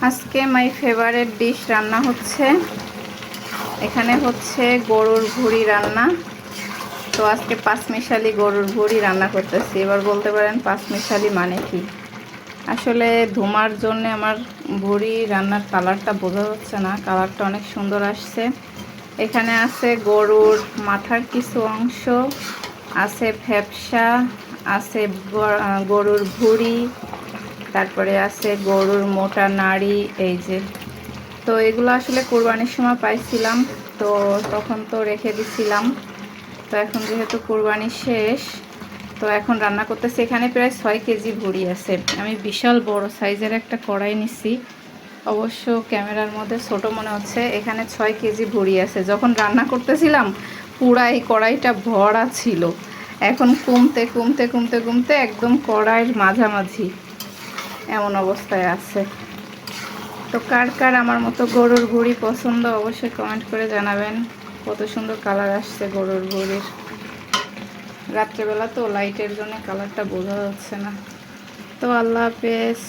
আজকে my favourite dish রান্না হচ্ছে। এখানে হচ্ছে গরুর ভুঁড়ি রান্না। তো আজকে পাঁচমিশালি গরুর ভুঁড়ি রান্না করতেছি। এবার বলতে পারেন পাঁচমিশালি মানে কি? আসলে ধুমার জন্য আমার ভুঁড়ি রান্নার কালারটা বোঝা যাচ্ছে না, কালারটা অনেক সুন্দর আসছে। এখানে আছে গরুর মাথার কিছু অংশ, আছে ফ্যাপসা, আছে গরুর ভুঁড়ি, তারপরে আছে গরুর মোটা নাড়ি। এই যে, তো এগুলো আসলে কোরবানির সময় পাইছিলাম, তো তখন তো রেখে দিছিলাম। তো এখন যেহেতু কোরবানি শেষ, তো এখন রান্না করতেছি। এখানে প্রায় 6 কেজি ভুঁড়ি আছে। আমি বিশাল বড় সাইজের একটা কড়াই নিছি, অবশ্য ক্যামেরার মধ্যে ছোট মনে হচ্ছে। এখানে 6 কেজি ভুঁড়ি আছে। যখন রান্না করতেছিলাম পুরা এই কড়াইটা ভরা ছিল। এখন কমতে কমতে কমতে কমতে একদম কড়াইয়ের মাঝামাঝি এমন অবস্থায় আছে। তো কার কার আমার মতো গরুর ভুঁড়ি পছন্দ অবশ্যই কমেন্ট করে জানাবেন। কত সুন্দর কালার আসছে গরুর ভুঁড়ির। রাত্রেবেলা তো লাইটের জন্য কালারটা বোঝা যাচ্ছে না। তো আল্লাহ হাফেজ।